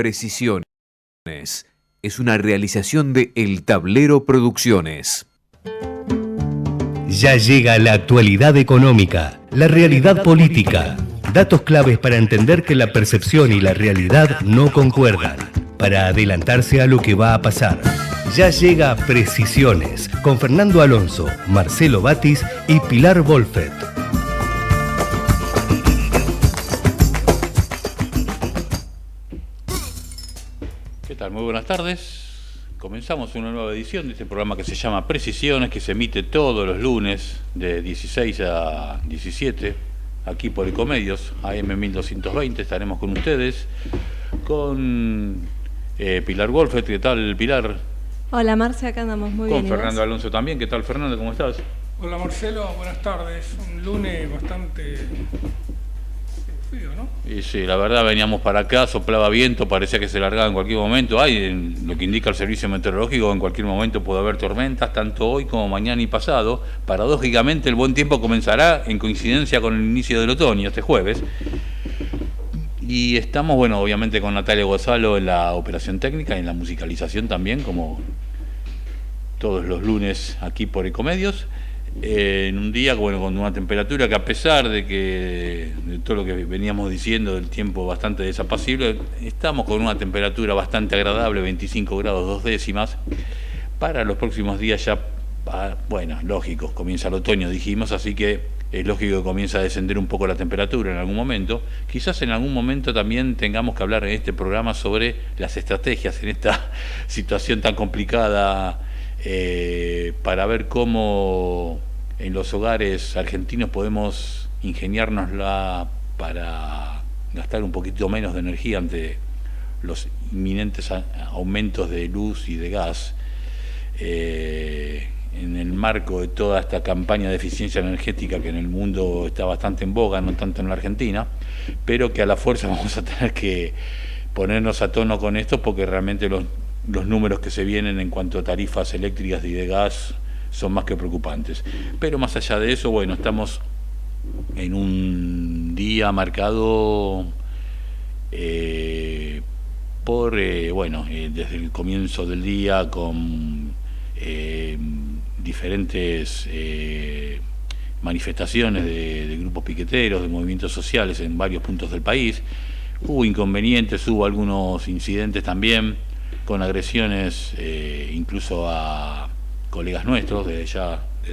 Precisiones es una realización de El Tablero Producciones. Ya llega la actualidad económica, la realidad política, datos claves para entender que la percepción y la realidad no concuerdan, para adelantarse a lo que va a pasar. Ya llega Precisiones, con Fernando Alonso, Marcelo Batis y Pilar Wolfet. ¿Qué tal? Muy buenas tardes. Comenzamos una nueva edición de este programa que se llama Precisiones, que se emite todos los lunes de 16 a 17, aquí por Ecomedios, AM 1220. Estaremos con ustedes, con Pilar Wolfet. ¿Qué tal, Pilar? Hola, Marce, acá andamos muy bien. Con Fernando Alonso también. ¿Qué tal, Fernando? ¿Cómo estás? Hola, Marcelo, buenas tardes. Un lunes bastante frío, ¿no? Y sí, la verdad, veníamos para acá, soplaba viento, parecía que se largaba en cualquier momento. Lo que indica el servicio meteorológico, en cualquier momento puede haber tormentas, tanto hoy como mañana y pasado. Paradójicamente, el buen tiempo comenzará en coincidencia con el inicio del otoño, este jueves. Y estamos, bueno, obviamente con Natalia Gonzalo en la operación técnica y en la musicalización también, como todos los lunes aquí por Ecomedios. En un día, bueno, con una temperatura que, a pesar de todo lo que veníamos diciendo del tiempo bastante desapacible, estamos con una temperatura bastante agradable, 25 grados 2 décimas. Para los próximos días ya, bueno, lógico, comienza el otoño, dijimos, así que es lógico que comienza a descender un poco la temperatura en algún momento. Quizás en algún momento también tengamos que hablar en este programa sobre las estrategias en esta situación tan complicada, para ver cómo en los hogares argentinos podemos ingeniárnosla para gastar un poquito menos de energía ante los inminentes aumentos de luz y de gas. En el marco de toda esta campaña de eficiencia energética que en el mundo está bastante en boga, no tanto en la Argentina, pero que a la fuerza vamos a tener que ponernos a tono con esto, porque realmente los números que se vienen en cuanto a tarifas eléctricas y de gas son más que preocupantes. Pero más allá de eso, bueno, estamos en un día marcado desde el comienzo del día con diferentes manifestaciones de grupos piqueteros, de movimientos sociales en varios puntos del país. Hubo inconvenientes, hubo algunos incidentes también, con agresiones incluso a colegas nuestros. Desde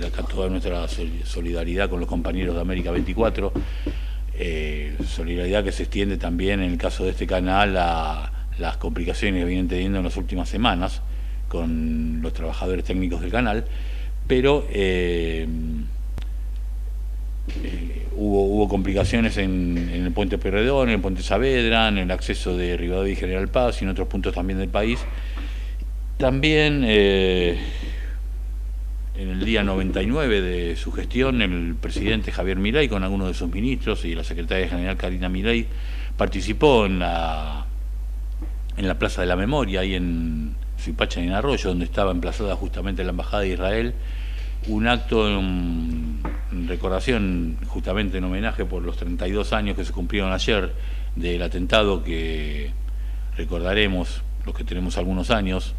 acá toda nuestra solidaridad con los compañeros de América 24, solidaridad que se extiende también en el caso de este canal a las complicaciones que vienen teniendo en las últimas semanas con los trabajadores técnicos del canal, pero hubo complicaciones en el puente Pueyrredón, en el puente Saavedra, en el acceso de Rivadavia y General Paz y en otros puntos también del país. También en el día 99 de su gestión, el presidente Javier Milei, con algunos de sus ministros, y la secretaria general Karina Milei, participó en la Plaza de la Memoria, ahí en Suipacha y en Arroyo, donde estaba emplazada justamente la Embajada de Israel, un acto en recordación, justamente en homenaje por los 32 años que se cumplieron ayer del atentado que recordaremos los que tenemos algunos años,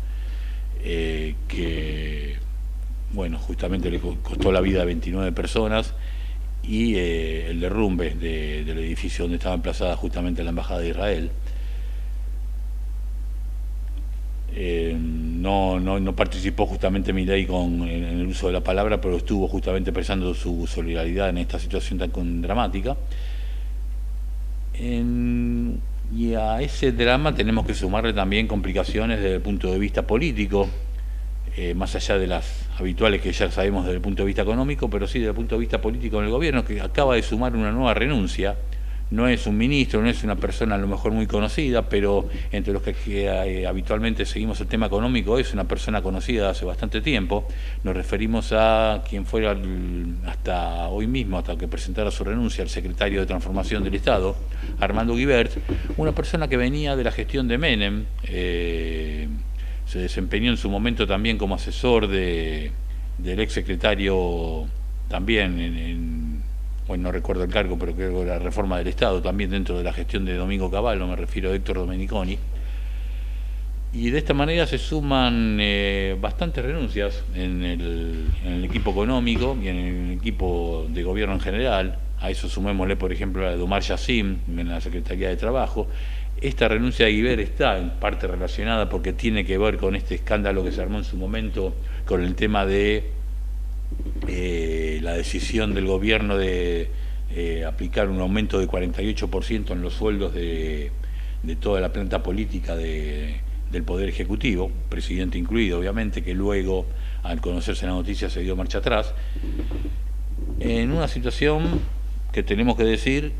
que, bueno, justamente le costó la vida a 29 personas, y el derrumbe del edificio donde estaba emplazada justamente la Embajada de Israel. No participó justamente Milei en el uso de la palabra, pero estuvo justamente expresando su solidaridad en esta situación tan dramática. Y a ese drama tenemos que sumarle también complicaciones desde el punto de vista político, más allá de las habituales que ya sabemos desde el punto de vista económico, pero sí desde el punto de vista político en el gobierno, que acaba de sumar una nueva renuncia. No es un ministro, no es una persona a lo mejor muy conocida, pero entre los que habitualmente seguimos el tema económico es una persona conocida hace bastante tiempo. Nos referimos a quien fuera hasta hoy mismo, hasta que presentara su renuncia, el secretario de Transformación del Estado, Armando Guibert, una persona que venía de la gestión de Menem, se desempeñó en su momento también como asesor del ex secretario también bueno, no recuerdo el cargo, pero creo que la reforma del Estado, también dentro de la gestión de Domingo Cavallo, me refiero a Héctor Domeniconi. Y de esta manera se suman bastantes renuncias en el equipo económico y en el equipo de gobierno en general. A eso sumémosle, por ejemplo, la de Omar Yassim en la Secretaría de Trabajo. Esta renuncia de Guiber está en parte relacionada porque tiene que ver con este escándalo que se armó en su momento con el tema de la decisión del gobierno de aplicar un aumento de 48% en los sueldos de toda la planta política del Poder Ejecutivo, presidente incluido, obviamente, que luego, al conocerse la noticia, se dio marcha atrás, en una situación que tenemos que decir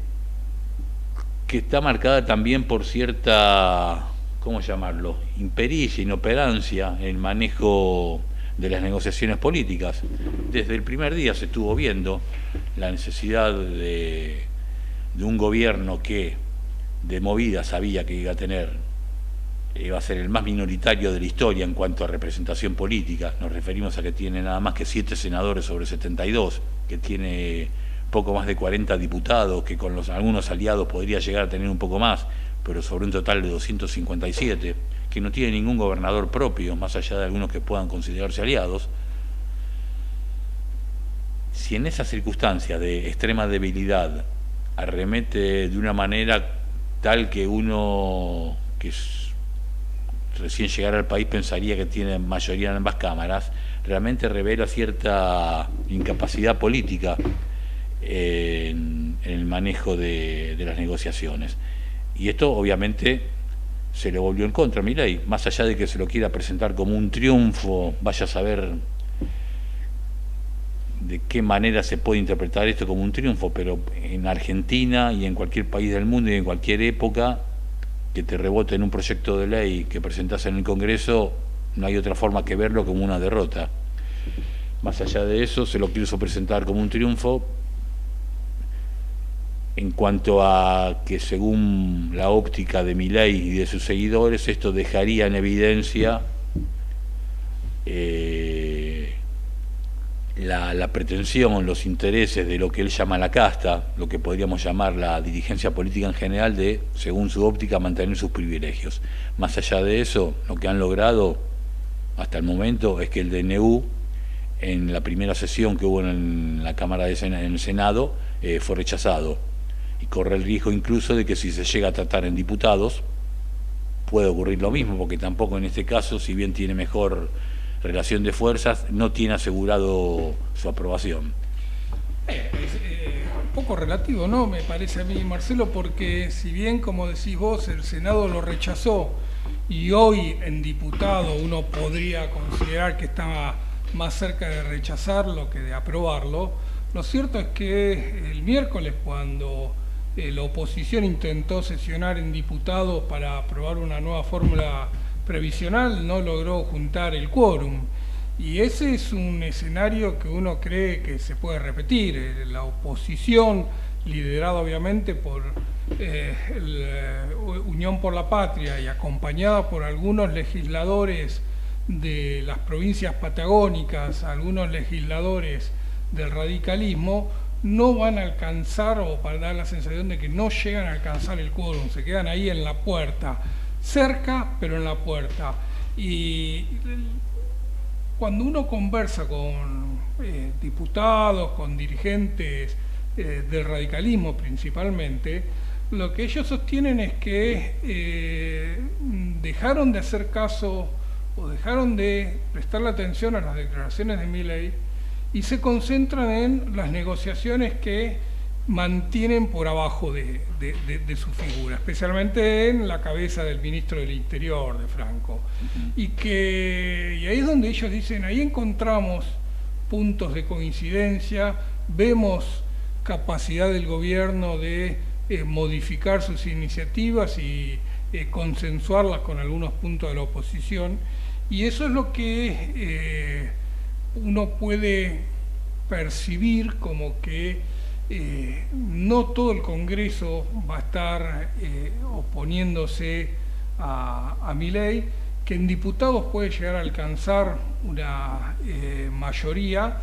que está marcada también por cierta, ¿cómo llamarlo?, impericia, inoperancia en el manejo de las negociaciones políticas. Desde el primer día se estuvo viendo la necesidad de un gobierno que de movida sabía que iba a ser el más minoritario de la historia en cuanto a representación política. Nos referimos a que tiene nada más que 7 senadores sobre 72, que tiene poco más de 40 diputados, que con algunos aliados podría llegar a tener un poco más, pero sobre un total de 257, que no tiene ningún gobernador propio, más allá de algunos que puedan considerarse aliados. Si en esa circunstancia de extrema debilidad arremete de una manera tal que uno que recién llegar al país pensaría que tiene mayoría en ambas cámaras, realmente revela cierta incapacidad política en el manejo de las negociaciones. Y esto obviamente se le volvió en contra a Milei, más allá de que se lo quiera presentar como un triunfo. Vaya a saber de qué manera se puede interpretar esto como un triunfo, pero en Argentina y en cualquier país del mundo y en cualquier época que te rebote en un proyecto de ley que presentás en el Congreso, no hay otra forma que verlo como una derrota. Más allá de eso, se lo quiso presentar como un triunfo en cuanto a que, según la óptica de Milei y de sus seguidores, esto dejaría en evidencia la pretensión, los intereses de lo que él llama la casta, lo que podríamos llamar la dirigencia política en general, de, según su óptica, mantener sus privilegios. Más allá de eso, lo que han logrado hasta el momento es que el DNU, en la primera sesión que hubo en la Cámara en el Senado, fue rechazado, y corre el riesgo incluso de que si se llega a tratar en diputados puede ocurrir lo mismo, porque tampoco en este caso, si bien tiene mejor relación de fuerzas, no tiene asegurado su aprobación. Un poco relativo, ¿no? Me parece a mí, Marcelo, porque si bien, como decís vos, el Senado lo rechazó y hoy en diputado uno podría considerar que estaba más cerca de rechazarlo que de aprobarlo, lo cierto es que el miércoles, cuando la oposición intentó sesionar en diputados para aprobar una nueva fórmula previsional, no logró juntar el quórum, y ese es un escenario que uno cree que se puede repetir. La oposición, liderada obviamente por Unión por la Patria y acompañada por algunos legisladores de las provincias patagónicas, algunos legisladores del radicalismo, no van a alcanzar, o para dar la sensación de que no llegan a alcanzar el quórum, se quedan ahí en la puerta, cerca, pero en la puerta. Y cuando uno conversa con diputados, con dirigentes del radicalismo principalmente, lo que ellos sostienen es que dejaron de hacer caso o dejaron de prestarle atención a las declaraciones de Milei y se concentran en las negociaciones que mantienen por abajo de su figura, especialmente en la cabeza del ministro del Interior, de Franco. Y ahí es donde ellos dicen, ahí encontramos puntos de coincidencia, vemos capacidad del gobierno de modificar sus iniciativas y consensuarlas con algunos puntos de la oposición, y eso es lo que uno puede percibir como que no todo el Congreso va a estar oponiéndose a Milei, que en diputados puede llegar a alcanzar una mayoría,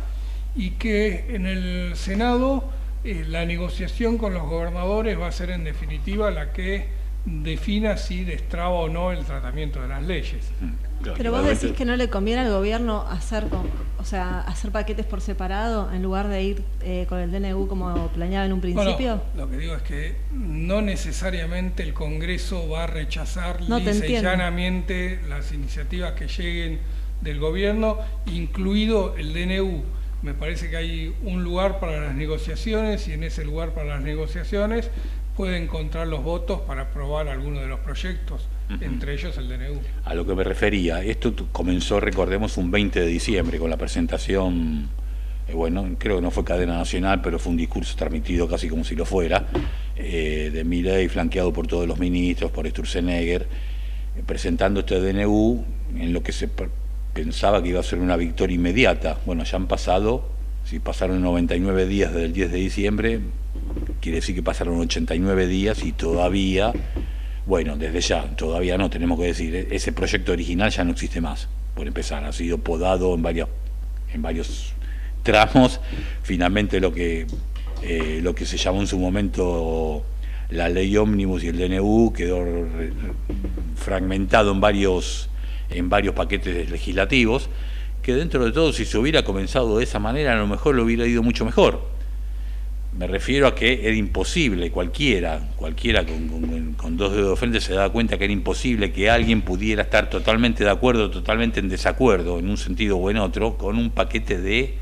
y que en el Senado la negociación con los gobernadores va a ser en definitiva la que defina si destraba o no el tratamiento de las leyes. Claro, Pero vos igualmente- decís que no le conviene al gobierno hacer paquetes por separado en lugar de ir con el DNU como planeaba en un principio. Bueno, lo que digo es que no necesariamente el Congreso va a rechazar No, te lisa y entiendo. llanamente las iniciativas que lleguen del gobierno, incluido el DNU. Me parece que hay un lugar para las negociaciones y en ese lugar para las negociaciones puede encontrar los votos para aprobar alguno de los proyectos, entre ellos el DNU. A lo que me refería, esto comenzó, recordemos, un 20 de diciembre con la presentación, bueno, creo que no fue cadena nacional, pero fue un discurso transmitido casi como si lo fuera, de Milei, flanqueado por todos los ministros, por Sturzenegger, presentando este DNU en lo que se pensaba que iba a ser una victoria inmediata. Bueno, ya han pasado, si pasaron 99 días desde el 10 de diciembre, quiere decir que pasaron 89 días y todavía, bueno, desde ya, todavía no, tenemos que decir, ese proyecto original ya no existe más, por empezar, ha sido podado en varios tramos. Finalmente lo que se llamó en su momento la ley ómnibus y el DNU quedó fragmentado en varios paquetes legislativos, que dentro de todo, si se hubiera comenzado de esa manera, a lo mejor lo hubiera ido mucho mejor. Me refiero a que era imposible, cualquiera con dos dedos de frente se da cuenta que era imposible que alguien pudiera estar totalmente de acuerdo, totalmente en desacuerdo, en un sentido o en otro, con un paquete de,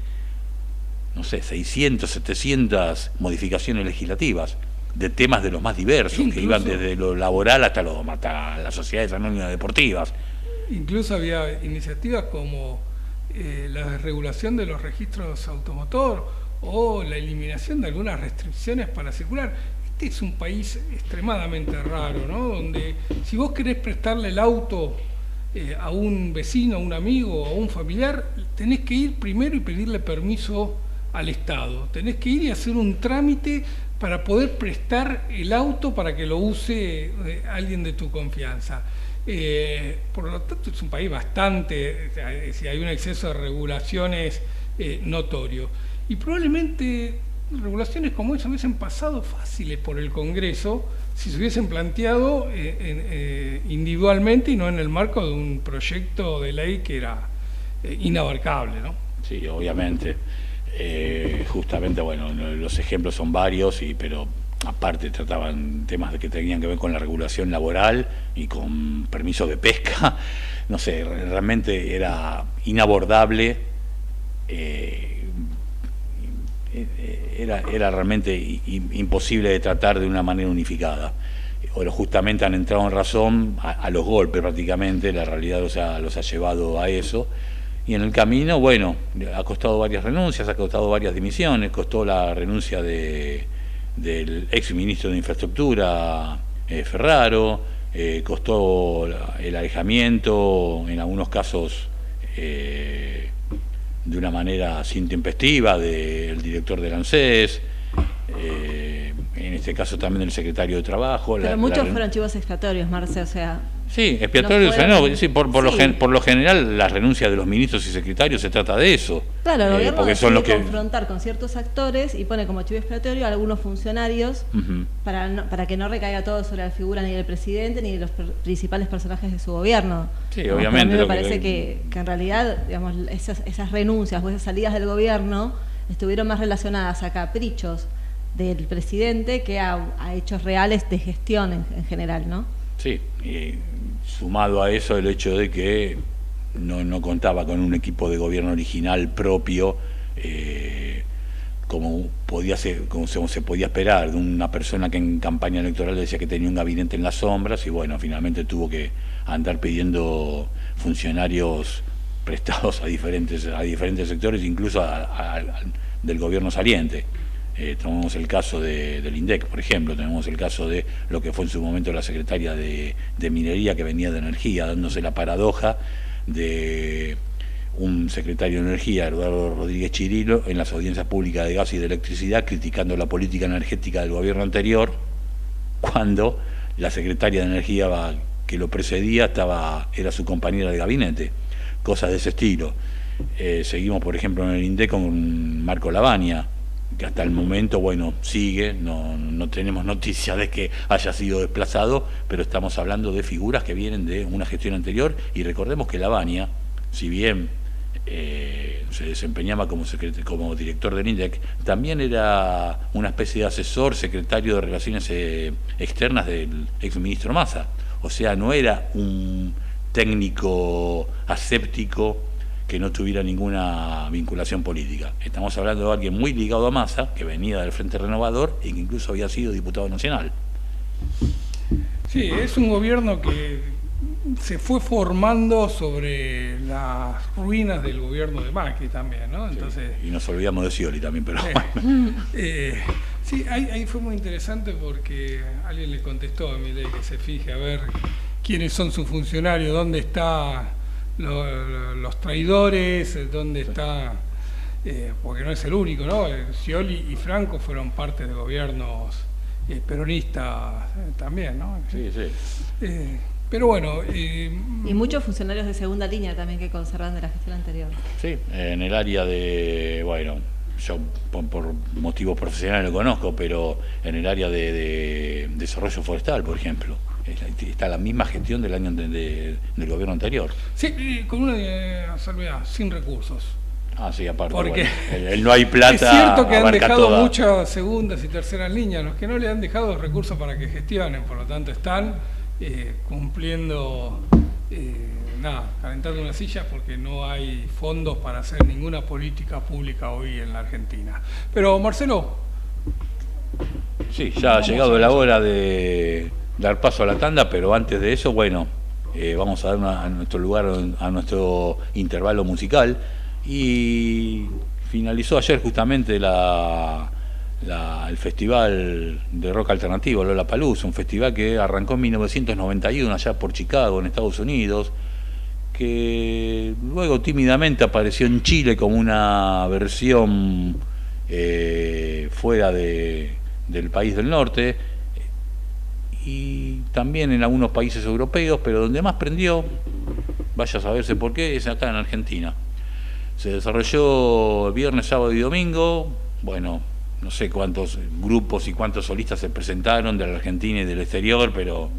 no sé, 600, 700 modificaciones legislativas, de temas de los más diversos, Incluso, que iban desde lo laboral hasta las sociedades anónimas deportivas. Incluso había iniciativas como la desregulación de los registros automotor o la eliminación de algunas restricciones para circular. Este es un país extremadamente raro, ¿no? Donde si vos querés prestarle el auto a un vecino, a un amigo, a un familiar, tenés que ir primero y pedirle permiso al Estado. Tenés que ir y hacer un trámite para poder prestar el auto para que lo use alguien de tu confianza. Por lo tanto, es un país bastante, si hay un exceso de regulaciones notorio. Y probablemente regulaciones como esa hubiesen pasado fáciles por el Congreso si se hubiesen planteado individualmente y no en el marco de un proyecto de ley que era inabarcable, ¿no? Sí, obviamente. Justamente, bueno, los ejemplos son varios, pero aparte trataban temas que tenían que ver con la regulación laboral y con permisos de pesca. No sé, realmente era inabordable. Era realmente imposible de tratar de una manera unificada. Bueno, justamente han entrado en razón a los golpes prácticamente, la realidad los ha llevado a eso. Y en el camino, bueno, ha costado varias renuncias, ha costado varias dimisiones, costó la renuncia del ex ministro de Infraestructura, Ferraro, costó el alejamiento, en algunos casos de una manera intempestiva, del director del ANSES, en este caso también del secretario de Trabajo. Pero muchos fueron chivos expiatorios, Marce, o sea... Sí, expiatorios, sí, por lo general las renuncias de los ministros y secretarios se trata de eso. Claro, el gobierno porque son los que confrontar con ciertos actores y pone como chivo expiatorio a algunos funcionarios para que no recaiga todo sobre la figura ni del presidente ni de los principales personajes de su gobierno. Sí, obviamente. A mí me parece que en realidad, digamos, esas renuncias o esas salidas del gobierno estuvieron más relacionadas a caprichos del presidente que a hechos reales de gestión en general, ¿no? Sí, y sumado a eso el hecho de que no contaba con un equipo de gobierno original propio, como se podía esperar de una persona que en campaña electoral decía que tenía un gabinete en las sombras, y bueno, finalmente tuvo que andar pidiendo funcionarios prestados a diferentes sectores, incluso del gobierno saliente. Tenemos el caso del INDEC, por ejemplo, tenemos el caso de lo que fue en su momento la secretaria de Minería, que venía de Energía, dándose la paradoja de un secretario de Energía, Eduardo Rodríguez Chirilo, en las audiencias públicas de gas y de electricidad, criticando la política energética del gobierno anterior, cuando la secretaria de Energía que lo precedía era su compañera de gabinete. Cosas de ese estilo. Seguimos, por ejemplo, en el INDEC con Marco Lavagna, que hasta el momento, bueno, sigue, no tenemos noticias de que haya sido desplazado, pero estamos hablando de figuras que vienen de una gestión anterior, y recordemos que Lavagna, si bien se desempeñaba como director del INDEC, también era una especie de asesor, secretario de Relaciones Externas del exministro Massa. O sea, no era un técnico aséptico que no tuviera ninguna vinculación política. Estamos hablando de alguien muy ligado a Massa, que venía del Frente Renovador y que incluso había sido diputado nacional. Sí, es un gobierno que se fue formando sobre las ruinas del gobierno de Macri también, ¿no? Entonces, sí, y nos olvidamos de Scioli también, pero sí, ahí fue muy interesante porque alguien le contestó a Milei que se fije a ver quiénes son sus funcionarios, dónde están los traidores, dónde está, porque no es el único, ¿no? Scioli y Franco fueron parte de gobiernos peronistas también, ¿no? Sí, sí. Pero bueno... y muchos funcionarios de segunda línea también que conservan de la gestión anterior. Sí, en el área de, bueno, yo por motivos profesionales lo conozco, pero en el área de desarrollo forestal, por ejemplo, está la misma gestión del año del gobierno anterior. Sí, con una salvedad, sin recursos. Ah, sí, aparte. Porque bueno, el no hay plata. Es cierto que han dejado toda. muchas segundas y terceras líneas, los que no le han dejado recursos para que gestionen, por lo tanto están cumpliendo, calentando una silla porque no hay fondos para hacer ninguna política pública hoy en la Argentina. Pero Marcelo. Sí, ya ha llegado la hora de dar paso a la tanda, pero antes de eso, bueno, vamos a dar a nuestro lugar, a nuestro intervalo musical. Y finalizó ayer justamente el festival de rock alternativo, Lollapalooza, un festival que arrancó en 1991 allá por Chicago, en Estados Unidos, que luego tímidamente apareció en Chile como una versión fuera del país del norte, y también en algunos países europeos, pero donde más prendió, vaya a saberse por qué, es acá en Argentina. Se desarrolló viernes, sábado y domingo. Bueno, no sé cuántos grupos y cuántos solistas se presentaron de la Argentina y del exterior, pero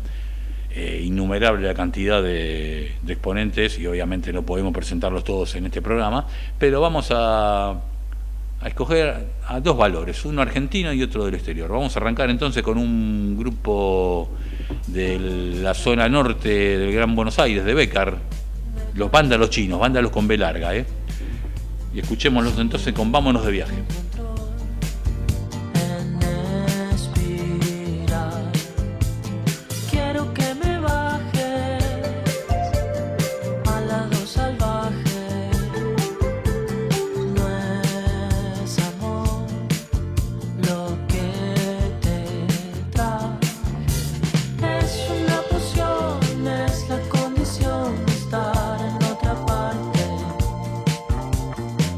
innumerable la cantidad de exponentes, y obviamente no podemos presentarlos todos en este programa, pero vamos a escoger a dos valores, uno argentino y otro del exterior. Vamos a arrancar entonces con un grupo de la zona norte del Gran Buenos Aires, de Bécar, los Vándalos Chinos, Vándalos con B larga, y escuchémoslos entonces con Vámonos de Viaje.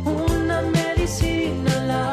Una medicina la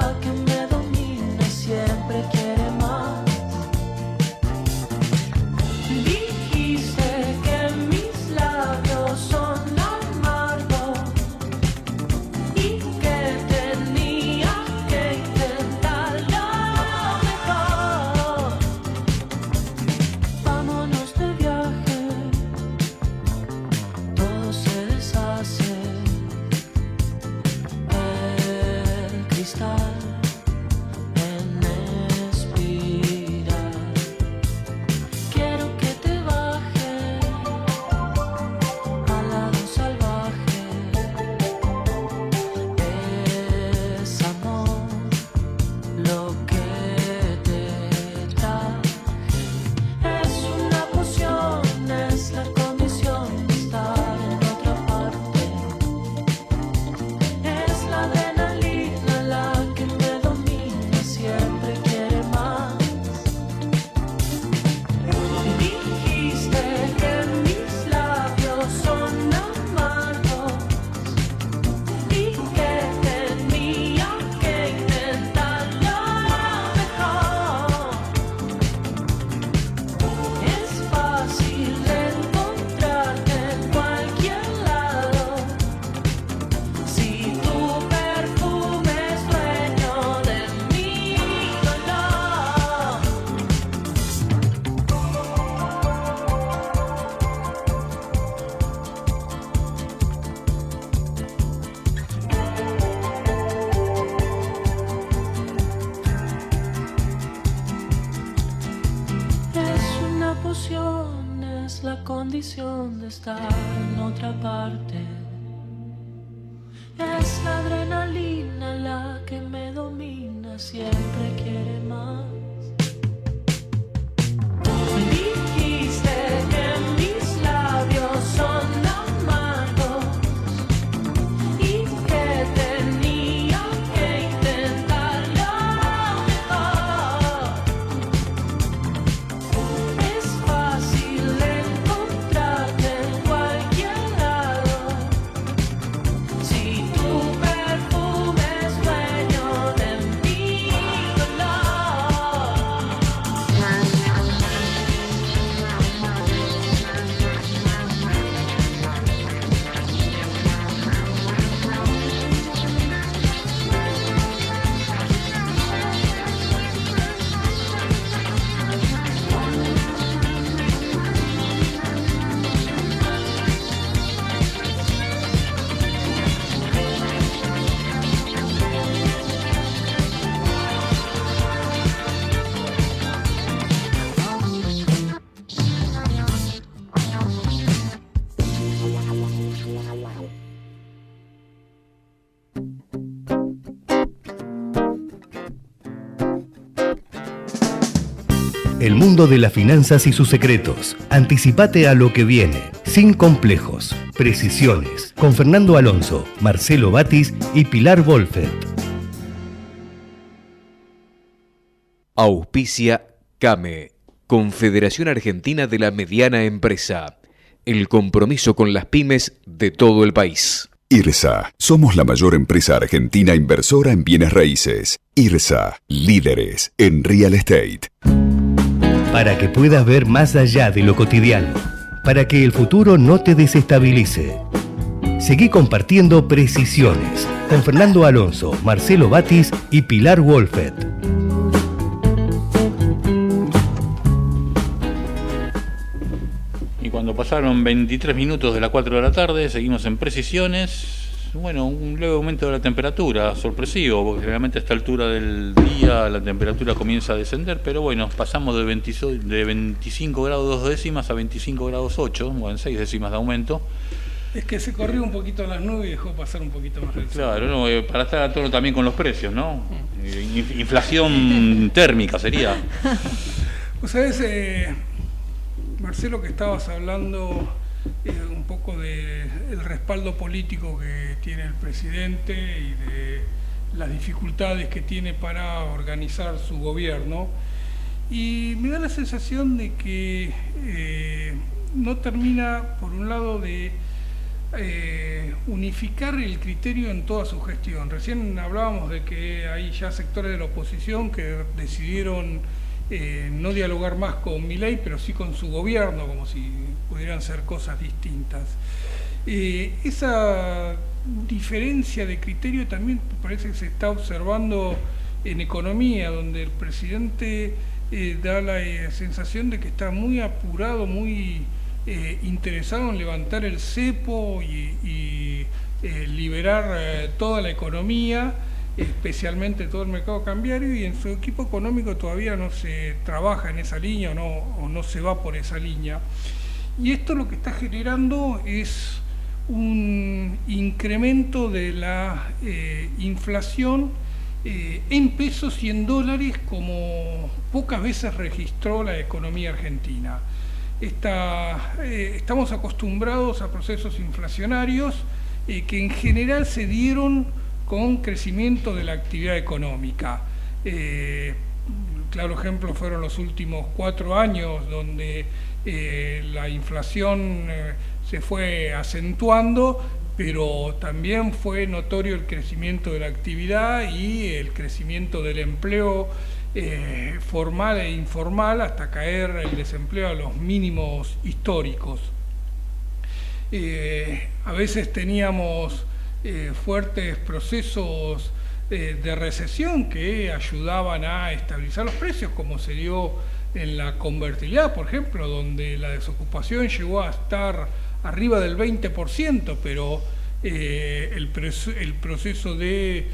condición de estar en otra parte. Es la adrenalina la que me domina, siempre quiere más. Dijiste que mis labios son amargos y que tenía que intentarlo mejor. Es fácil encontrarte en cualquier lado si tu perfume es dueño de mi dolor. El mundo de las finanzas y sus secretos. Anticipate a lo que viene, sin complejos, precisiones, con Fernando Alonso, Marcelo Batis y Pilar Wolfert. Auspicia CAME, Confederación Argentina de la Mediana Empresa. El compromiso con las pymes de todo el país. IRSA. Somos la mayor empresa argentina inversora en bienes raíces. IRSA. Líderes en real estate. Para que puedas ver más allá de lo cotidiano. Para que el futuro no te desestabilice. Seguí compartiendo Precisiones con Fernando Alonso, Marcelo Batis y Pilar Wolfert. Y cuando pasaron 23 minutos de las 4 de la tarde, seguimos en Precisiones. Bueno, un leve aumento de la temperatura, sorpresivo, porque generalmente a esta altura del día la temperatura comienza a descender, pero bueno, pasamos de 25 grados 2 décimas a 25 grados 8, bueno, 6 décimas de aumento. Es que se corrió un poquito las nubes y dejó pasar un poquito más el sol. Claro, no, para estar a tono también con los precios, ¿no? Inflación térmica sería. Pues sabes, Marcelo, que estabas hablando un poco del respaldo político que tiene el presidente y de las dificultades que tiene para organizar su gobierno. Y me da la sensación de que no termina, por un lado, de unificar el criterio en toda su gestión. Recién hablábamos de que hay ya sectores de la oposición que decidieron no dialogar más con Milei, pero sí con su gobierno, como si pudieran ser cosas distintas. Esa diferencia de criterio también parece que se está observando en economía, donde el presidente da la sensación de que está muy apurado, muy interesado en levantar el cepo y liberar toda la economía, especialmente todo el mercado cambiario, y en su equipo económico todavía no se trabaja en esa línea o no se va por esa línea. Y esto lo que está generando es un incremento de la inflación en pesos y en dólares como pocas veces registró la economía argentina. Estamos acostumbrados a procesos inflacionarios que en general se dieron con crecimiento de la actividad económica. Claro ejemplo fueron los últimos 4 años, donde la inflación se fue acentuando, pero también fue notorio el crecimiento de la actividad y el crecimiento del empleo formal e informal, hasta caer el desempleo a los mínimos históricos. A veces teníamos fuertes procesos de recesión que ayudaban a estabilizar los precios, como se dio en la convertibilidad, por ejemplo, donde la desocupación llegó a estar arriba del 20%, pero el proceso de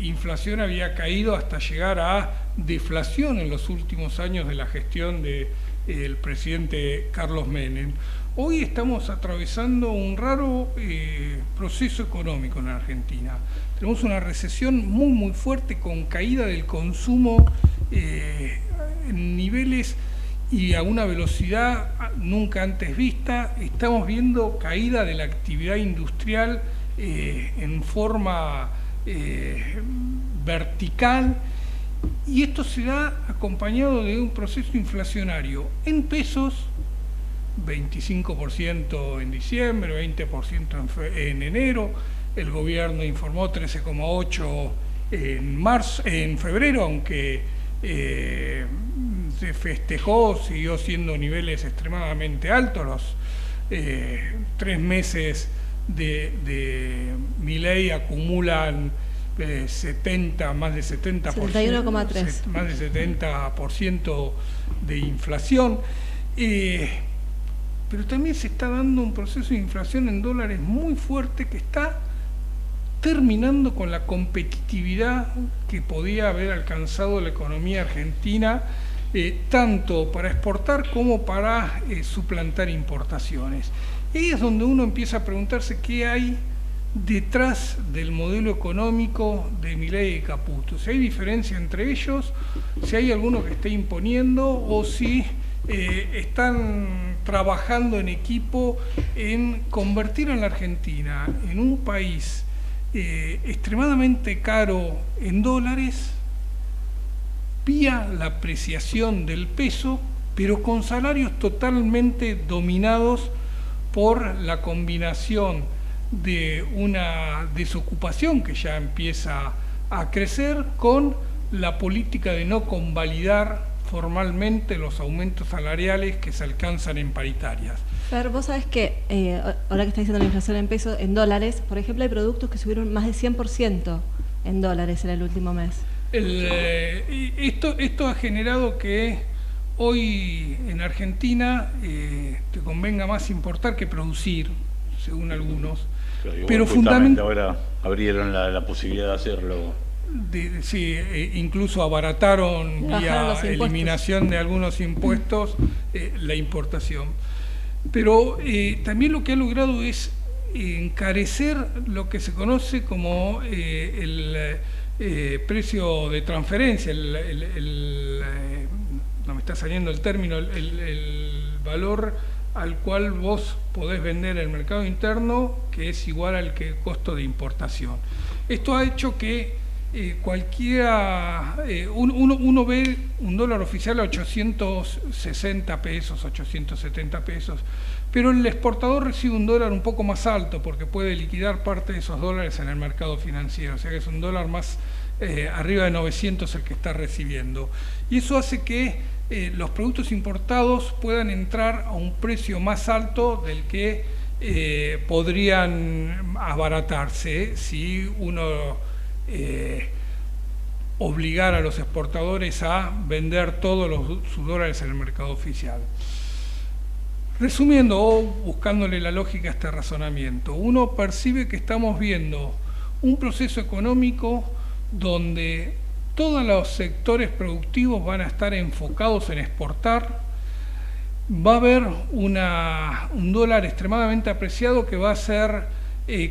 inflación había caído hasta llegar a deflación en los últimos años de la gestión del presidente Carlos Menem. Hoy estamos atravesando un raro proceso económico en Argentina. Tenemos una recesión muy muy fuerte con caída del consumo en niveles y a una velocidad nunca antes vista. Estamos viendo caída de la actividad industrial en forma vertical, y esto se da acompañado de un proceso inflacionario en pesos, 25% en diciembre, 20% en enero. El gobierno informó 13,8% en febrero, aunque se festejó, siguió siendo niveles extremadamente altos. Los 3 meses de Milei acumulan más de 70%, 71,3%. Más de 70% de inflación. Pero también se está dando un proceso de inflación en dólares muy fuerte que está terminando con la competitividad que podía haber alcanzado la economía argentina, tanto para exportar como para suplantar importaciones. Y es donde uno empieza a preguntarse qué hay detrás del modelo económico de Milei y Caputo. Si hay diferencia entre ellos, si hay alguno que esté imponiendo o si están trabajando en equipo en convertir a la Argentina en un país extremadamente caro en dólares, vía la apreciación del peso, pero con salarios totalmente dominados por la combinación de una desocupación que ya empieza a crecer con la política de no convalidar formalmente los aumentos salariales que se alcanzan en paritarias. Fer, vos sabés que ahora que está diciendo la inflación en pesos, en dólares, por ejemplo, hay productos que subieron más de 100% en dólares en el último mes. Esto ha generado que hoy en Argentina te convenga más importar que producir, según algunos. Pero fundamentalmente ahora abrieron la posibilidad de hacerlo. Sí, incluso abarataron vía eliminación de algunos impuestos la importación. Pero también lo que ha logrado es encarecer lo que se conoce como el precio de transferencia, no me está saliendo el término, el valor al cual vos podés vender en el mercado interno, que es igual al que costo de importación. Esto ha hecho que uno ve un dólar oficial a 860 pesos, 870 pesos, pero el exportador recibe un dólar un poco más alto porque puede liquidar parte de esos dólares en el mercado financiero, o sea que es un dólar más arriba de 900 el que está recibiendo. Y eso hace que los productos importados puedan entrar a un precio más alto del que podrían abaratarse si uno obligar a los exportadores a vender todos sus dólares en el mercado oficial. Resumiendo o buscándole la lógica a este razonamiento, uno percibe que estamos viendo un proceso económico donde todos los sectores productivos van a estar enfocados en exportar. Va a haber un dólar extremadamente apreciado que va a ser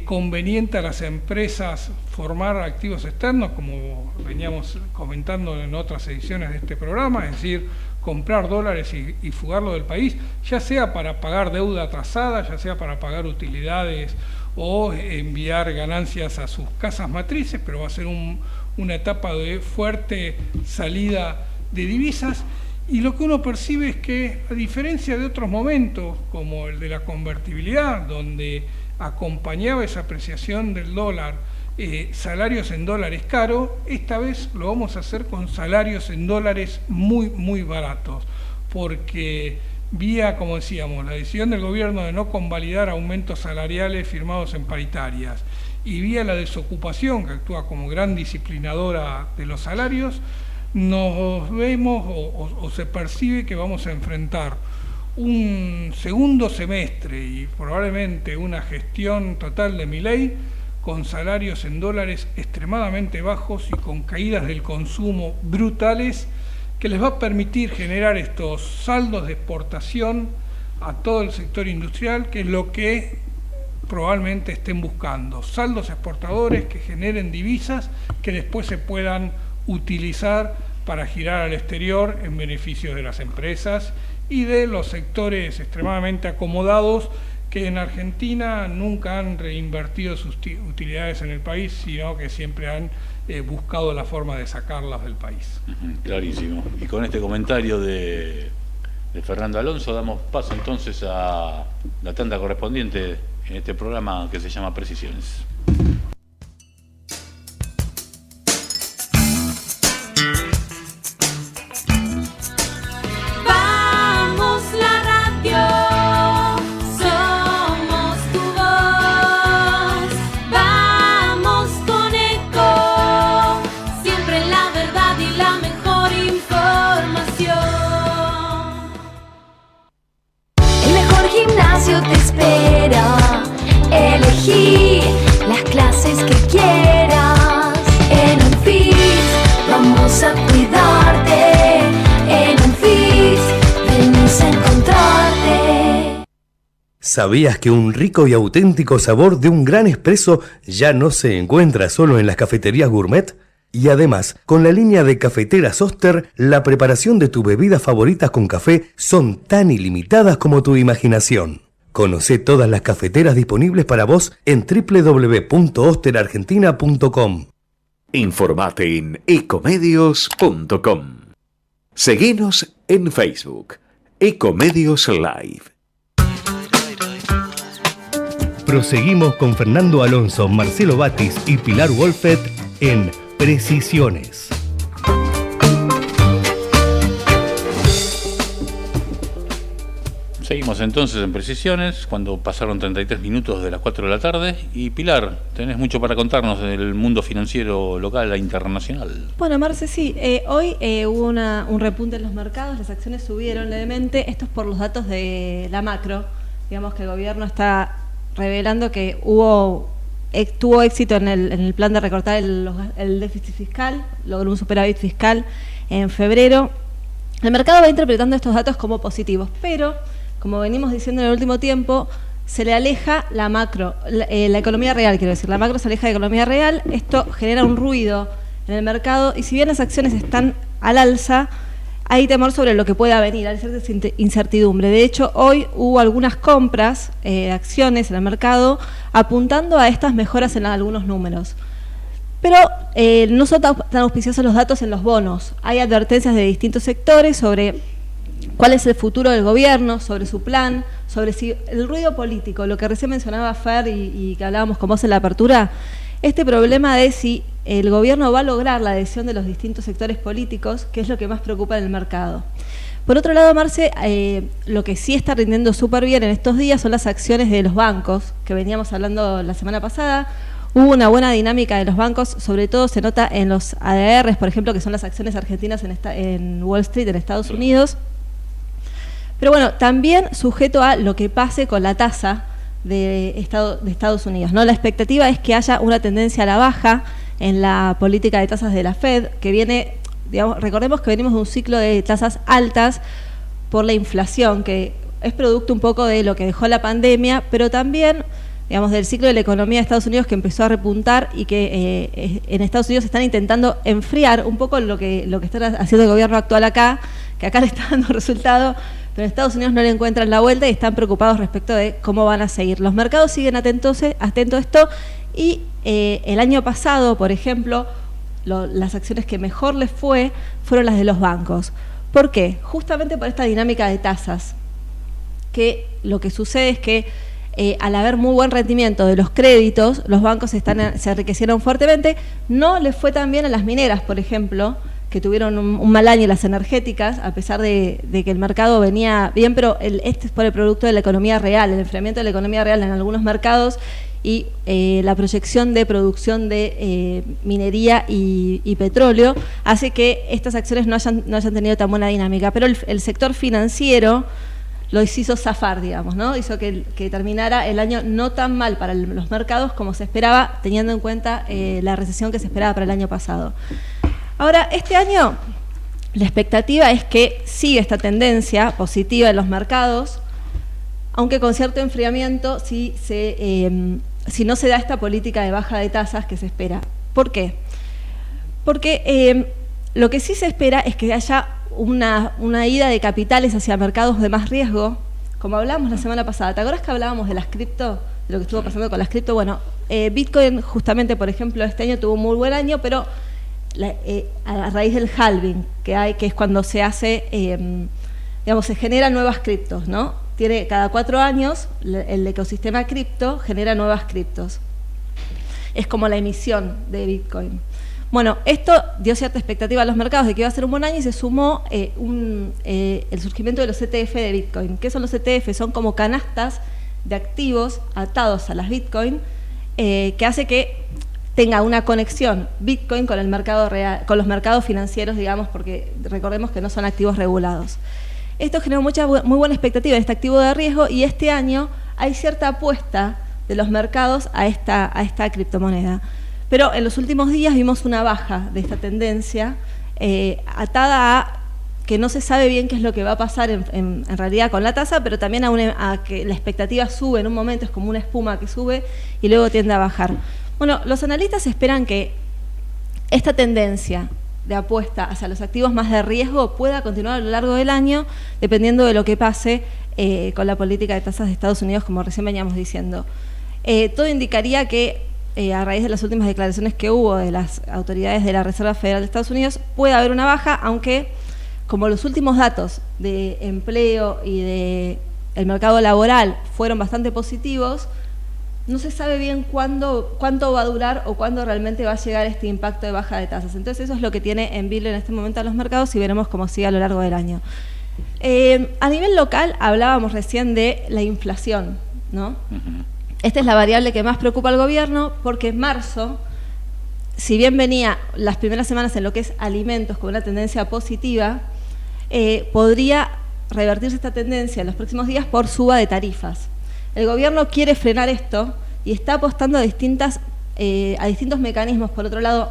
conveniente a las empresas formar activos externos, como veníamos comentando en otras ediciones de este programa, es decir, comprar dólares y fugarlo del país, ya sea para pagar deuda atrasada, ya sea para pagar utilidades o enviar ganancias a sus casas matrices, pero va a ser una etapa de fuerte salida de divisas. Y lo que uno percibe es que, a diferencia de otros momentos, como el de la convertibilidad, donde acompañaba esa apreciación del dólar, salarios en dólares caros, esta vez lo vamos a hacer con salarios en dólares muy, muy baratos, porque vía, como decíamos, la decisión del gobierno de no convalidar aumentos salariales firmados en paritarias y vía la desocupación, que actúa como gran disciplinadora de los salarios, nos vemos o se percibe que vamos a enfrentar un segundo semestre y probablemente una gestión total de Milei con salarios en dólares extremadamente bajos y con caídas del consumo brutales, que les va a permitir generar estos saldos de exportación a todo el sector industrial, que es lo que probablemente estén buscando. Saldos exportadores que generen divisas que después se puedan utilizar para girar al exterior en beneficio de las empresas y de los sectores extremadamente acomodados que en Argentina nunca han reinvertido sus utilidades en el país, sino que siempre han buscado la forma de sacarlas del país. Clarísimo. Y con este comentario de Fernando Alonso damos paso entonces a la tanda correspondiente en este programa que se llama Precisiones. Vamos la radio, somos tu voz. Vamos con Eco, siempre la verdad y la mejor información. El mejor gimnasio te espera. Elegí las clases que quieras. En Anfis vamos a cuidarte. En Anfis venimos a encontrarte. ¿Sabías que un rico y auténtico sabor de un gran espresso ya no se encuentra solo en las cafeterías gourmet? Y además, con la línea de cafeteras Oster, la preparación de tus bebidas favoritas con café son tan ilimitadas como tu imaginación. Conocé todas las cafeteras disponibles para vos en www.osterargentina.com. Informate en ecomedios.com. Seguinos en Facebook, Ecomedios Live. Proseguimos con Fernando Alonso, Marcelo Batis y Pilar Wolfet en Precisiones. Seguimos entonces en Precisiones, cuando pasaron 33 minutos de las 4 de la tarde. Y Pilar, tenés mucho para contarnos del mundo financiero local e internacional. Bueno, Marce, sí. Hoy hubo un repunte en los mercados, las acciones subieron levemente. Esto es por los datos de la macro. Digamos que el gobierno está revelando que tuvo éxito en el plan de recortar el déficit fiscal, logró un superávit fiscal en febrero. El mercado va interpretando estos datos como positivos, pero como venimos diciendo en el último tiempo, se le aleja la macro, la economía real, quiero decir, la macro se aleja de la economía real. Esto genera un ruido en el mercado y si bien las acciones están al alza, hay temor sobre lo que pueda venir, hay cierta incertidumbre. De hecho, hoy hubo algunas compras de acciones en el mercado apuntando a estas mejoras en algunos números. Pero no son tan auspiciosos los datos en los bonos. Hay advertencias de distintos sectores sobre cuál es el futuro del gobierno, sobre su plan, sobre si el ruido político, lo que recién mencionaba Fer y que hablábamos con vos en la apertura, este problema de si el gobierno va a lograr la adhesión de los distintos sectores políticos, que es lo que más preocupa en el mercado. Por otro lado, Marce, lo que sí está rindiendo súper bien en estos días son las acciones de los bancos, que veníamos hablando la semana pasada. Hubo una buena dinámica de los bancos, sobre todo se nota en los ADRs, por ejemplo, que son las acciones argentinas en Wall Street, en Estados Unidos. Pero bueno, también sujeto a lo que pase con la tasa de Estados Unidos, ¿no? La expectativa es que haya una tendencia a la baja en la política de tasas de la Fed, que viene, digamos, recordemos que venimos de un ciclo de tasas altas por la inflación, que es producto un poco de lo que dejó la pandemia, pero también, digamos, del ciclo de la economía de Estados Unidos que empezó a repuntar y que en Estados Unidos están intentando enfriar un poco lo que está haciendo el gobierno actual acá, que acá le está dando resultado, pero en Estados Unidos no le encuentran la vuelta y están preocupados respecto de cómo van a seguir. Los mercados siguen atentos a esto y el año pasado, por ejemplo, las acciones que mejor les fueron las de los bancos. ¿Por qué? Justamente por esta dinámica de tasas, que lo que sucede es que al haber muy buen rendimiento de los créditos, los bancos se enriquecieron fuertemente. No les fue tan bien a las mineras, por ejemplo, que tuvieron un mal año, las energéticas, a pesar de que el mercado venía bien, pero este es por el producto de la economía real, el enfriamiento de la economía real en algunos mercados y la proyección de producción de minería y petróleo hace que estas acciones no hayan tenido tan buena dinámica. Pero el sector financiero los hizo zafar, digamos, ¿no? Hizo que terminara el año no tan mal para los mercados como se esperaba, teniendo en cuenta la recesión que se esperaba para el año pasado. Ahora, este año la expectativa es que siga esta tendencia positiva en los mercados, aunque con cierto enfriamiento si no se da esta política de baja de tasas que se espera. ¿Por qué? Porque lo que sí se espera es que haya una ida de capitales hacia mercados de más riesgo, como hablábamos la semana pasada. ¿Te acuerdas que hablábamos de las cripto, de lo que estuvo pasando con las cripto? Bueno, Bitcoin justamente, por ejemplo, este año tuvo un muy buen año, pero a raíz del halving que es cuando se hace, se generan nuevas criptos, ¿no? Cada 4 años el ecosistema cripto genera nuevas criptos. Es como la emisión de Bitcoin. Bueno, esto dio cierta expectativa a los mercados de que iba a ser un buen año y se sumó el surgimiento de los ETF de Bitcoin. ¿Qué son los ETF? Son como canastas de activos atados a las Bitcoin que hace que tenga una conexión Bitcoin con el mercado real, con los mercados financieros, digamos, porque recordemos que no son activos regulados. Esto generó muy buena expectativa de este activo de riesgo y este año hay cierta apuesta de los mercados a esta criptomoneda. Pero en los últimos días vimos una baja de esta tendencia atada a que no se sabe bien qué es lo que va a pasar en realidad con la tasa, pero también a que la expectativa sube en un momento, es como una espuma que sube y luego tiende a bajar. Bueno, los analistas esperan que esta tendencia de apuesta hacia los activos más de riesgo pueda continuar a lo largo del año, dependiendo de lo que pase con la política de tasas de Estados Unidos, como recién veníamos diciendo. Todo indicaría que a raíz de las últimas declaraciones que hubo de las autoridades de la Reserva Federal de Estados Unidos, puede haber una baja, aunque como los últimos datos de empleo y del mercado laboral fueron bastante positivos, no se sabe bien cuánto va a durar o cuándo realmente va a llegar este impacto de baja de tasas. Entonces eso es lo que tiene en vilo en este momento a los mercados y veremos cómo sigue a lo largo del año. A nivel local hablábamos recién de la inflación, ¿no? Esta es la variable que más preocupa al gobierno porque en marzo, si bien venía las primeras semanas en lo que es alimentos con una tendencia positiva, podría revertirse esta tendencia en los próximos días por suba de tarifas. El gobierno quiere frenar esto y está apostando a distintos mecanismos, por otro lado,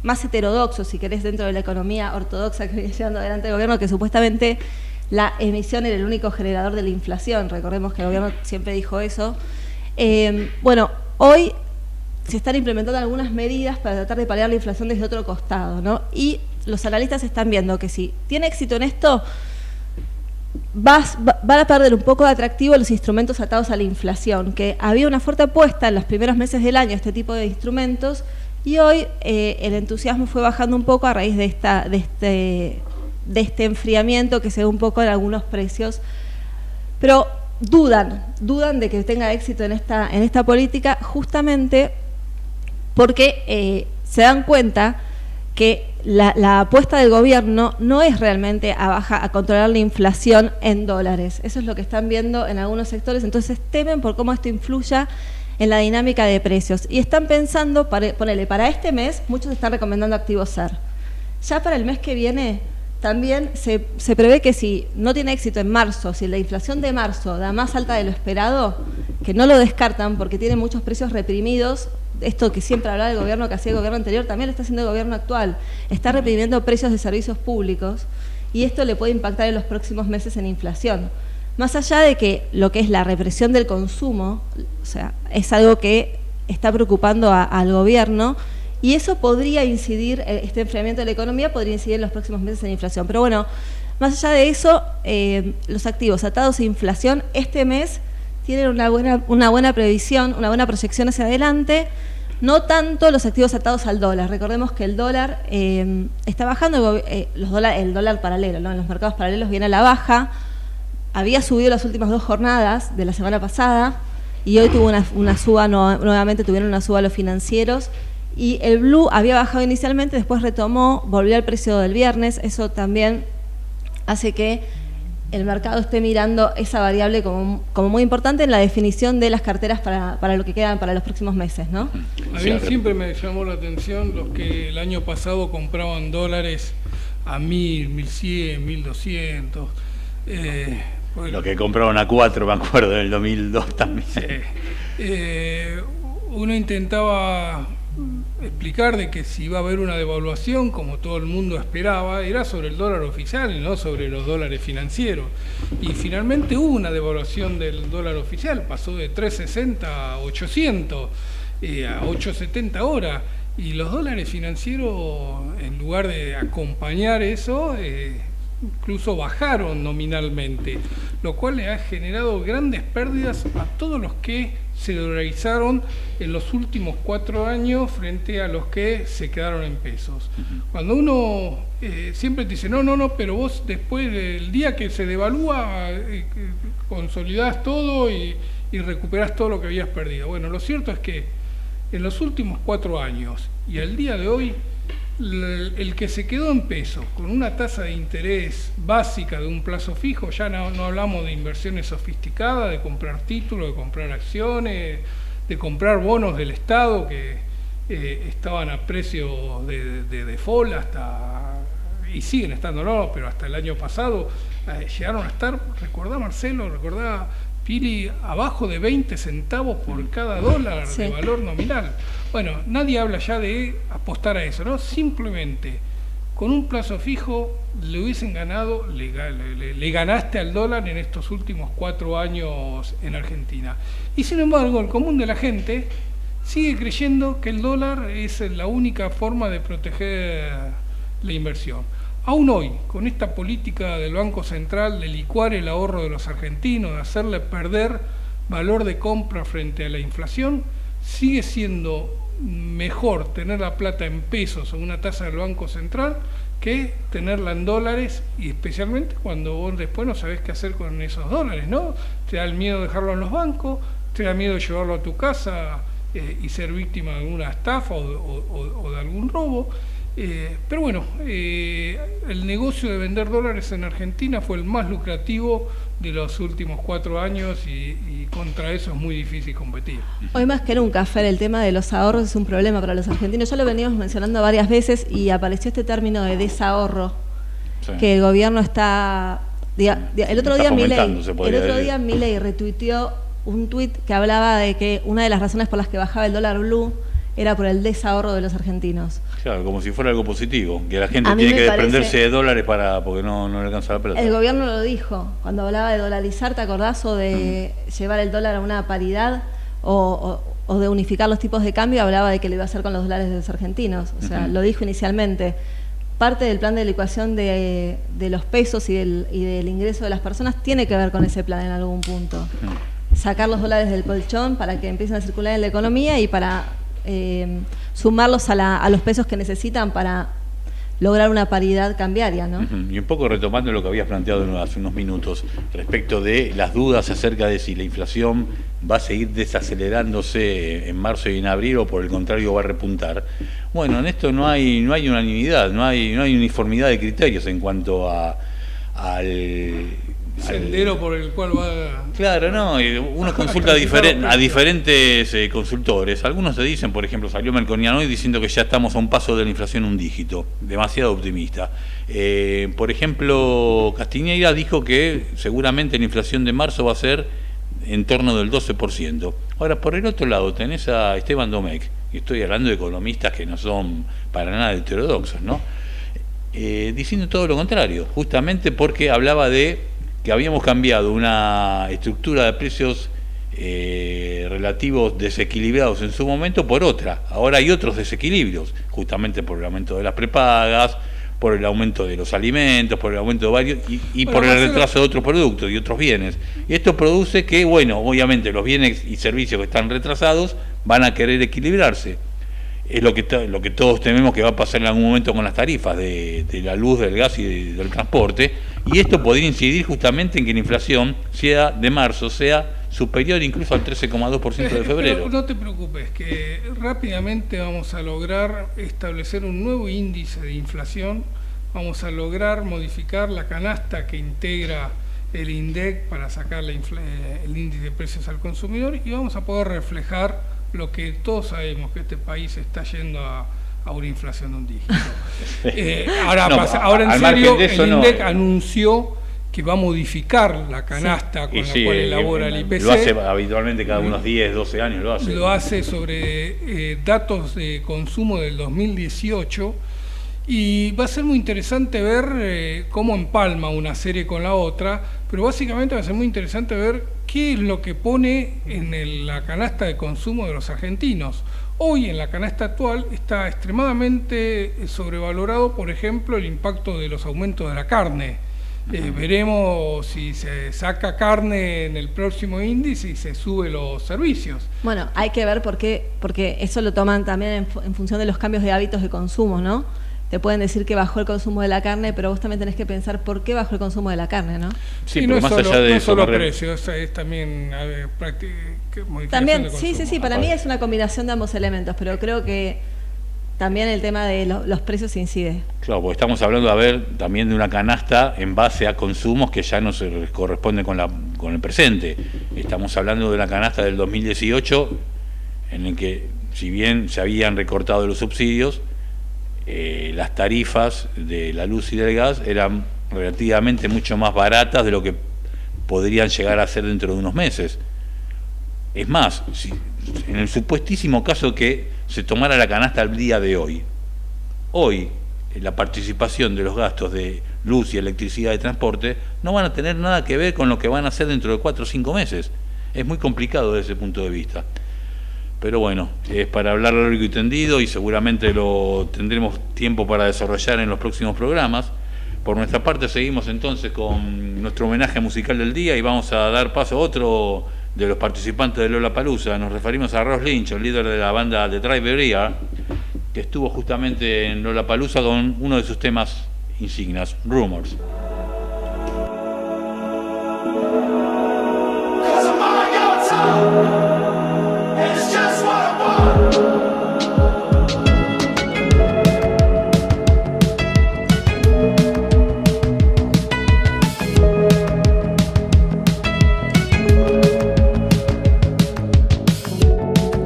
más heterodoxos, si querés, dentro de la economía ortodoxa que viene llevando adelante el gobierno, que supuestamente la emisión era el único generador de la inflación. Recordemos que el gobierno siempre dijo eso. Bueno, hoy se están implementando algunas medidas para tratar de paliar la inflación desde otro costado, ¿no? Y los analistas están viendo que si tiene éxito en esto, van a perder un poco de atractivo los instrumentos atados a la inflación, que había una fuerte apuesta en los primeros meses del año a este tipo de instrumentos y hoy el entusiasmo fue bajando un poco a raíz de este enfriamiento que se ve un poco en algunos precios, pero dudan de que tenga éxito en esta política justamente porque se dan cuenta que la apuesta del gobierno no es realmente a controlar la inflación en dólares. Eso es lo que están viendo en algunos sectores, entonces temen por cómo esto influya en la dinámica de precios. Y están pensando, para este mes, muchos están recomendando activos SER. Ya para el mes que viene, también se prevé que si no tiene éxito en marzo, si la inflación de marzo da más alta de lo esperado, que no lo descartan porque tiene muchos precios reprimidos, esto que siempre hablaba del gobierno, que hacía el gobierno anterior, también lo está haciendo el gobierno actual, está reprimiendo precios de servicios públicos y esto le puede impactar en los próximos meses en inflación. Más allá de que lo que es la represión del consumo, o sea, es algo que está preocupando al gobierno y eso podría incidir, este enfriamiento de la economía podría incidir en los próximos meses en inflación. Pero bueno, más allá de eso, los activos atados a inflación este mes tienen una buena previsión, una buena proyección hacia adelante, no tanto los activos atados al dólar. Recordemos que el dólar está bajando, el dólar paralelo, ¿no? En los mercados paralelos viene a la baja, había subido las últimas 2 jornadas de la semana pasada y hoy tuvo una suba, nuevamente tuvieron una suba los financieros y el blue había bajado inicialmente, después retomó, volvió al precio del viernes, eso también hace que el mercado esté mirando esa variable como muy importante en la definición de las carteras para lo que quedan para los próximos meses, ¿no? A mí siempre me llamó la atención los que el año pasado compraban dólares a 1.000, 1.100, 1.200. Lo que compraron a 4, me acuerdo, en el 2002 también. Uno intentaba explicar de que si iba a haber una devaluación, como todo el mundo esperaba, era sobre el dólar oficial y no sobre los dólares financieros. Y finalmente hubo una devaluación del dólar oficial, pasó de 3.60 a 800, a 8.70 ahora. Y los dólares financieros, en lugar de acompañar eso, incluso bajaron nominalmente, lo cual le ha generado grandes pérdidas a todos los que se dolarizaron en los últimos 4 años frente a los que se quedaron en pesos. Cuando uno siempre te dice, no, pero vos después del día que se devalúa, consolidás todo y recuperás todo lo que habías perdido. Bueno, lo cierto es que en los últimos 4 años y al día de hoy, el que se quedó en pesos con una tasa de interés básica de un plazo fijo, ya no hablamos de inversiones sofisticadas, de comprar títulos, de comprar acciones, de comprar bonos del Estado que estaban a precio de default y siguen estando, pero hasta el año pasado llegaron a estar, recordá Marcelo, recordá Pili, abajo de 20 centavos por cada dólar de valor nominal. Bueno, nadie habla ya de apostar a eso, ¿no? Simplemente con un plazo fijo le hubiesen ganado, le ganaste al dólar en estos últimos 4 años en Argentina. Y sin embargo, el común de la gente sigue creyendo que el dólar es la única forma de proteger la inversión. Aún hoy, con esta política del Banco Central de licuar el ahorro de los argentinos, de hacerle perder valor de compra frente a la inflación, sigue siendo mejor tener la plata en pesos o una tasa del Banco Central que tenerla en dólares, y especialmente cuando vos después no sabés qué hacer con esos dólares, ¿no? Te da el miedo de dejarlo en los bancos, te da miedo de llevarlo a tu casa y ser víctima de alguna estafa o de algún robo. Pero bueno, el negocio de vender dólares en Argentina fue el más lucrativo de los últimos 4 años y contra eso es muy difícil competir. Hoy más que nunca, Fer, el tema de los ahorros es un problema para los argentinos. Ya lo venimos mencionando varias veces y apareció este término de desahorro, que el gobierno está... El otro día Milei retuiteó un tuit que hablaba de que una de las razones por las que bajaba el dólar blue era por el desahorro de los argentinos. Claro, como si fuera algo positivo, que la gente tiene que desprenderse de dólares porque no le alcanza la plata. El gobierno lo dijo, cuando hablaba de dolarizar, ¿te acordás? O de llevar el dólar a una paridad o de unificar los tipos de cambio, hablaba de que lo iba a hacer con los dólares de los argentinos. O sea, lo dijo inicialmente. Parte del plan de licuación de los pesos y del ingreso de las personas tiene que ver con ese plan en algún punto. Sacar los dólares del colchón para que empiecen a circular en la economía y para... sumarlos a los pesos que necesitan para lograr una paridad cambiaria, ¿no? Y un poco retomando lo que habías planteado hace unos minutos respecto de las dudas acerca de si la inflación va a seguir desacelerándose en marzo y en abril o por el contrario va a repuntar. Bueno, en esto no hay unanimidad, no hay uniformidad de criterios en cuanto al sendero por el cual va... Claro, no, uno consulta a diferentes consultores. Algunos te dicen, por ejemplo, salió Melconian hoy diciendo que ya estamos a un paso de la inflación un dígito, demasiado optimista. Por ejemplo, Castiñeira dijo que seguramente la inflación de marzo va a ser en torno del 12%. Ahora, por el otro lado, tenés a Esteban Domecq, y estoy hablando de economistas que no son para nada heterodoxos, ¿no? Diciendo todo lo contrario, justamente porque hablaba de que habíamos cambiado una estructura de precios relativos desequilibrados en su momento por otra. Ahora hay otros desequilibrios, justamente por el aumento de las prepagas, por el aumento de los alimentos, por el aumento de varios y por el retraso de otros productos y otros bienes. Y esto produce que, bueno, obviamente los bienes y servicios que están retrasados van a querer equilibrarse. Es lo que todos tememos que va a pasar en algún momento con las tarifas de la luz, del gas y del transporte, y esto podría incidir justamente en que la inflación sea de marzo sea superior incluso al 13,2% de febrero. Pero no te preocupes, que rápidamente vamos a lograr establecer un nuevo índice de inflación, vamos a lograr modificar la canasta que integra el INDEC para sacar el índice de precios al consumidor y vamos a poder reflejar lo que todos sabemos, que este país está yendo a una inflación de un dígito. Ahora en serio, el INDEC anunció que va a modificar la canasta con la cual elabora el IPC. Lo hace habitualmente cada unos 10, 12 años, lo hace. Lo hace sobre datos de consumo del 2018 y va a ser muy interesante ver cómo empalma una serie con la otra, pero básicamente va a ser muy interesante ver qué es lo que pone en la canasta de consumo de los argentinos. Hoy en la canasta actual está extremadamente sobrevalorado, por ejemplo, el impacto de los aumentos de la carne. Veremos si se saca carne en el próximo índice y se sube los servicios. Bueno, hay que ver porque eso lo toman también en función de los cambios de hábitos de consumo, ¿no? Te pueden decir que bajó el consumo de la carne, pero vos también tenés que pensar por qué bajó el consumo de la carne, ¿no? Sí, no pero es más solo, allá de no eso, solo precio, es también modificación también, de consumo. sí, para mí es una combinación de ambos elementos, pero creo que también el tema de los precios incide. Claro, porque estamos hablando también de una canasta en base a consumos que ya no se corresponden con el presente. Estamos hablando de una canasta del 2018 en el que, si bien se habían recortado los subsidios, las tarifas de la luz y del gas eran relativamente mucho más baratas de lo que podrían llegar a ser dentro de unos meses. Es más, en el supuestísimo caso que se tomara la canasta al día de hoy, la participación de los gastos de luz y electricidad de transporte no van a tener nada que ver con lo que van a hacer dentro de 4 o 5 meses. Es muy complicado desde ese punto de vista. Pero bueno, es para hablar largo y tendido y seguramente lo tendremos tiempo para desarrollar en los próximos programas. Por nuestra parte seguimos entonces con nuestro homenaje musical del día y vamos a dar paso a otro de los participantes de Lollapalooza. Nos referimos a Ross Lynch, el líder de la banda The Drive Berea, que estuvo justamente en Lollapalooza con uno de sus temas insignias, Rumors.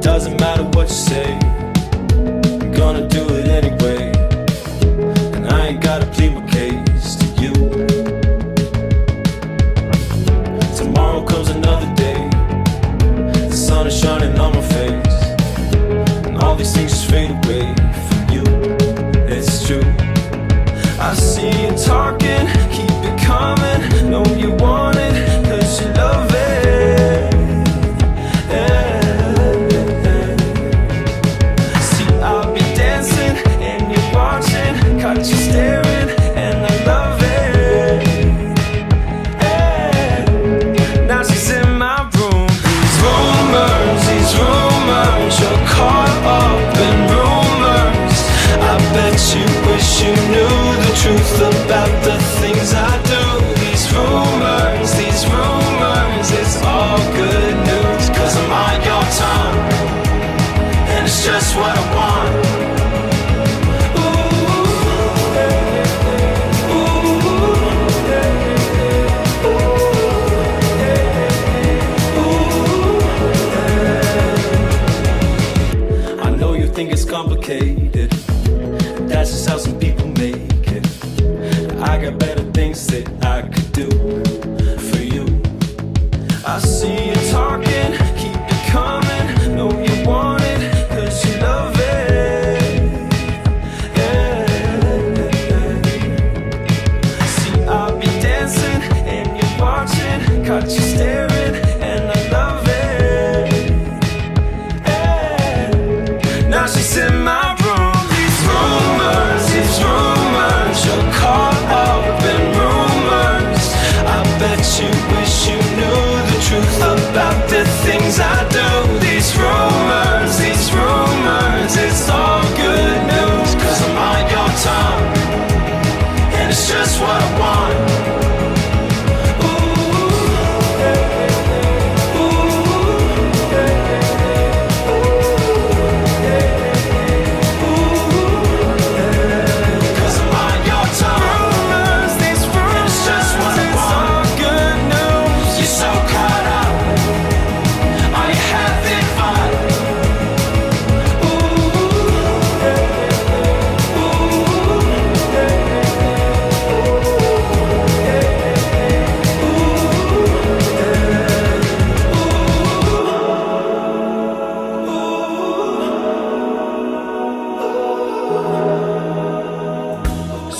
Doesn't matter what you say, I'm gonna do it anyway. And I ain't gotta plead my case to you. Tomorrow comes another day, the sun is shining on my face, and all these things just fade away from you. It's true, I see you talking, keep it coming, know you want it, cause you love it. Caught you staring, and I love it. Hey. Now she's in my room. These rumors, you're caught up in rumors. I bet you wish you knew the truth about the things I do. These rumors, it's all good news. Cause I'm on your tongue, and it's just what I want. Think it's complicated, that's just how some people make it. I got better things that I could do for you. I see you talking, keep it coming, know you want it, cause you love it. Yeah. See, I'll be dancing and you're watching, caught you staring, and I love it. Now she's in my room.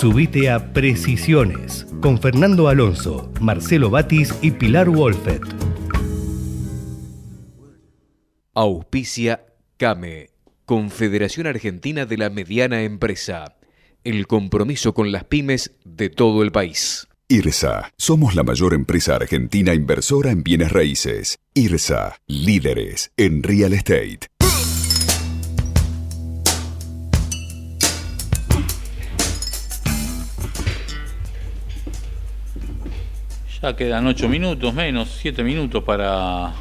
Subite a Precisiones con Fernando Alonso, Marcelo Batis y Pilar Wolfet. Auspicia CAME, Confederación Argentina de la Mediana Empresa. El compromiso con las pymes de todo el país. IRSA. Somos la mayor empresa argentina inversora en bienes raíces. IRSA. Líderes en real estate. Ya quedan 8 minutos, menos 7 minutos para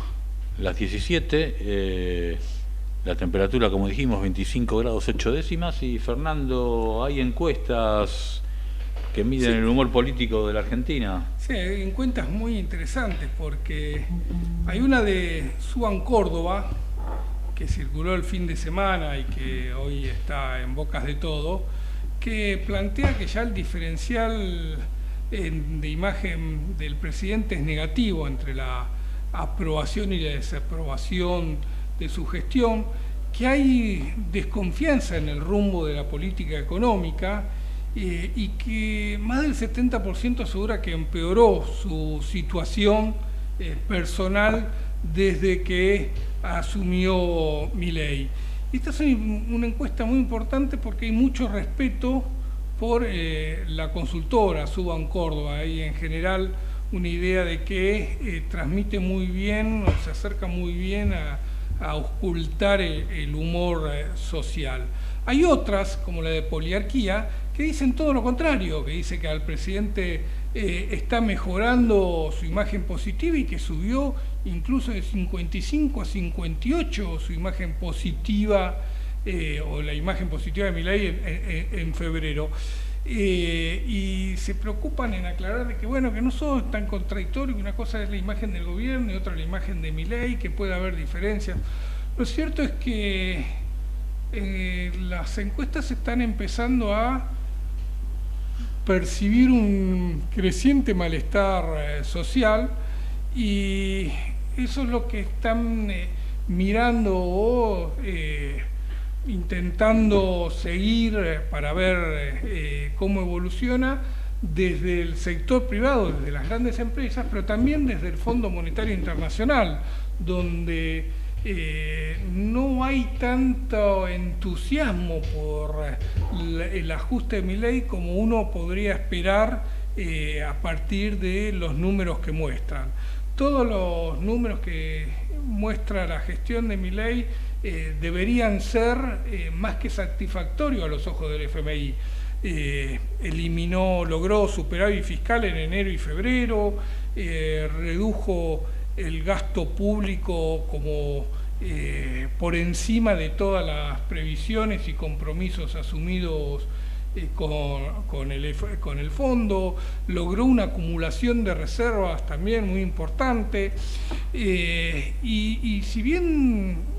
las 17. La temperatura, como dijimos, 25 grados 8 décimas. Y Fernando, hay encuestas que miden el humor político de la Argentina. Sí, hay encuestas muy interesantes porque hay una de Suban Córdoba que circuló el fin de semana y que hoy está en bocas de todo, que plantea que ya el diferencial de imagen del presidente es negativo entre la aprobación y la desaprobación de su gestión, que hay desconfianza en el rumbo de la política económica y que más del 70% asegura que empeoró su situación personal desde que asumió Milei. Esta es una encuesta muy importante porque hay mucho respeto por la consultora Suban Córdoba y en general una idea de que transmite muy bien o se acerca muy bien a ocultar el humor social. Hay otras, como la de Poliarquía, que dicen todo lo contrario, que dice que al presidente está mejorando su imagen positiva y que subió incluso de 55 a 58 su imagen positiva o la imagen positiva de Milei en febrero. Y se preocupan en aclarar de que bueno, que no son tan contradictorios, que una cosa es la imagen del gobierno y otra la imagen de Milei, que puede haber diferencias. Lo cierto es que las encuestas están empezando a percibir un creciente malestar social y eso es lo que están mirando o intentando seguir para ver cómo evoluciona desde el sector privado, desde las grandes empresas, pero también desde el Fondo Monetario Internacional, donde no hay tanto entusiasmo por el ajuste de Milei como uno podría esperar a partir de los números que muestran. Todos los números que muestra la gestión de Milei deberían ser más que satisfactorios a los ojos del FMI. Logró superávit fiscal en enero y febrero, redujo el gasto público como por encima de todas las previsiones y compromisos asumidos con el fondo, logró una acumulación de reservas también muy importante y si bien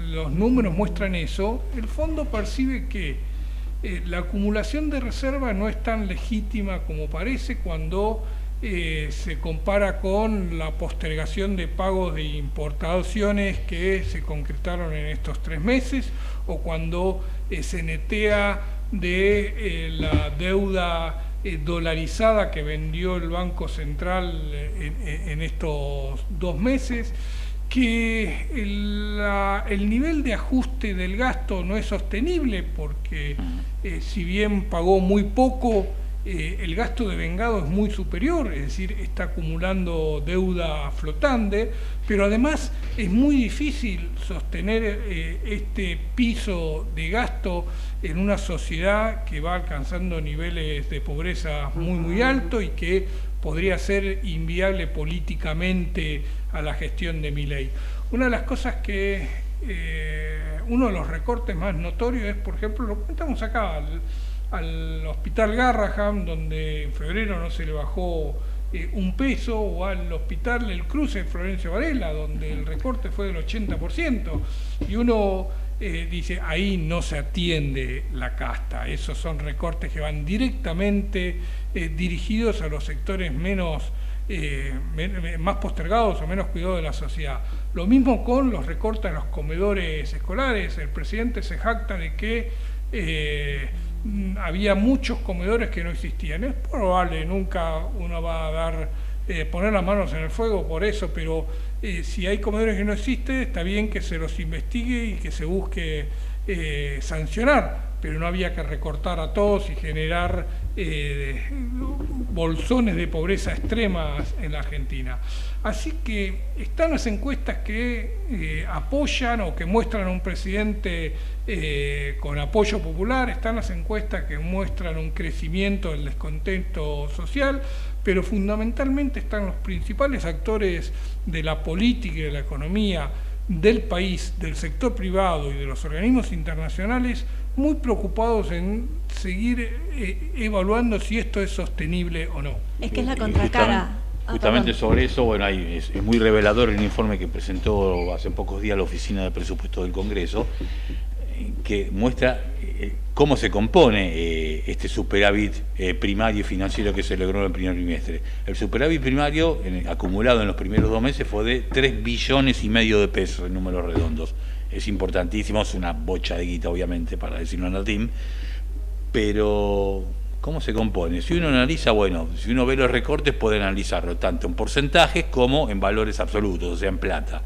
los números muestran eso, el fondo percibe que la acumulación de reservas no es tan legítima como parece cuando se compara con la postergación de pagos de importaciones que se concretaron en estos 3 meses o cuando se netea de la deuda dolarizada que vendió el Banco Central en estos 2 meses, que el nivel de ajuste del gasto no es sostenible porque si bien pagó muy poco, el gasto de vengado es muy superior, es decir, está acumulando deuda flotante, pero además es muy difícil sostener este piso de gasto en una sociedad que va alcanzando niveles de pobreza muy altos y que podría ser inviable políticamente a la gestión de Milei. Una de las cosas que, uno de los recortes más notorios es, por ejemplo, lo comentamos acá, al Hospital Garrahan, donde en febrero no se le bajó un peso, o al Hospital El Cruce de Florencio Varela, donde el recorte fue del 80%, y uno dice, ahí no se atiende la casta, esos son recortes que van directamente dirigidos a los sectores más postergados o menos cuidados de la sociedad. Lo mismo con los recortes a los comedores escolares. El presidente se jacta de que había muchos comedores que no existían. Es probable, nunca uno va a dar poner las manos en el fuego por eso, pero si hay comedores que no existen, está bien que se los investigue y que se busque sancionar, pero no había que recortar a todos y generar bolsones de pobreza extrema en la Argentina. Así que están las encuestas que apoyan o que muestran a un presidente con apoyo popular, están las encuestas que muestran un crecimiento del descontento social, pero fundamentalmente están los principales actores de la política y de la economía del país, del sector privado y de los organismos internacionales, muy preocupados en seguir evaluando si esto es sostenible o no. Es que es la contracara. Justamente sobre eso, bueno, es muy revelador el informe que presentó hace pocos días la Oficina de Presupuesto del Congreso, que muestra cómo se compone este superávit primario y financiero que se logró en el primer trimestre. El superávit primario acumulado en los primeros 2 meses fue de 3,5 billones de pesos en números redondos. Es importantísimo, es una bocha de guita, obviamente, para decirlo en latín, pero ¿cómo se compone? Si uno analiza, bueno, si uno ve los recortes puede analizarlo tanto en porcentajes como en valores absolutos, o sea, en plata.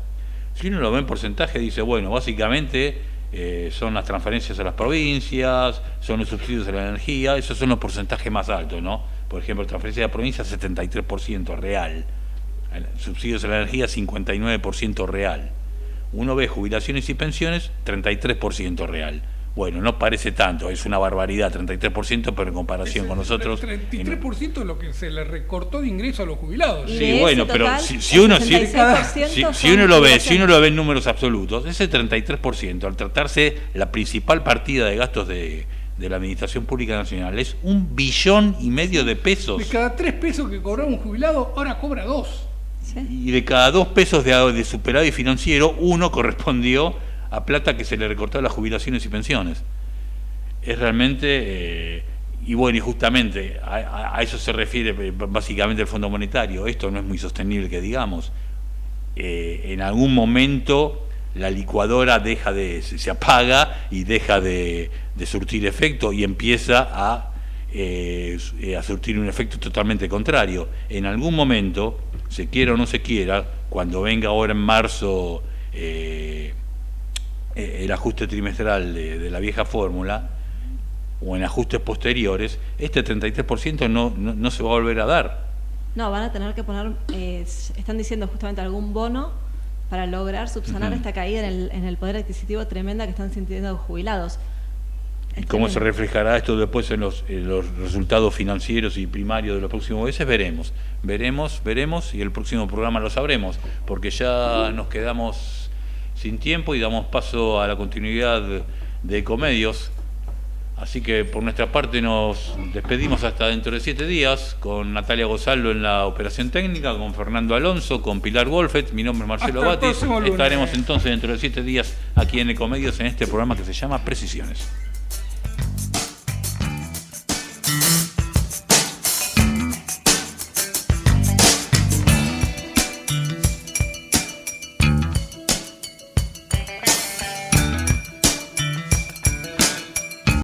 Si uno lo ve en porcentaje, dice, bueno, básicamente son las transferencias a las provincias, son los subsidios a la energía, esos son los porcentajes más altos, ¿no? Por ejemplo, transferencia a la provincia 73% real, subsidios a la energía 59% real. Uno ve jubilaciones y pensiones 33% real. Bueno, no parece tanto, es una barbaridad, 33%, pero en comparación con nosotros... 33% es lo que se le recortó de ingreso a los jubilados. Sí, bueno, pero si uno lo ve en números absolutos, ese 33%, al tratarse la principal partida de gastos de la Administración Pública Nacional, es 1,5 billones de pesos. De cada 3 pesos que cobraba un jubilado, ahora cobra 2. ¿Sí? Y de cada 2 pesos de superávit financiero, 1 correspondió a plata que se le recortó a las jubilaciones y pensiones. Es realmente, y bueno, y justamente a eso se refiere básicamente el Fondo Monetario. Esto no es muy sostenible que digamos. En algún momento la licuadora se apaga y deja de surtir efecto y empieza a surtir un efecto totalmente contrario. En algún momento, se quiera o no se quiera, cuando venga ahora en marzo el ajuste trimestral de la vieja fórmula o en ajustes posteriores, este 33% no se va a volver a dar. No, van a tener que poner, están diciendo justamente algún bono para lograr subsanar esta caída en el poder adquisitivo tremenda que están sintiendo los jubilados. ¿Y cómo se reflejará esto después en los resultados financieros y primarios de los próximos meses? Veremos y el próximo programa lo sabremos, porque ya nos quedamos sin tiempo y damos paso a la continuidad de Ecomedios. Así que por nuestra parte nos despedimos hasta dentro de 7 días, con Natalia Gozalo en la operación técnica, con Fernando Alonso, con Pilar Wolfet. Mi nombre es Marcelo Batis. Estaremos entonces dentro de 7 días aquí en Ecomedios en este programa que se llama Precisiones.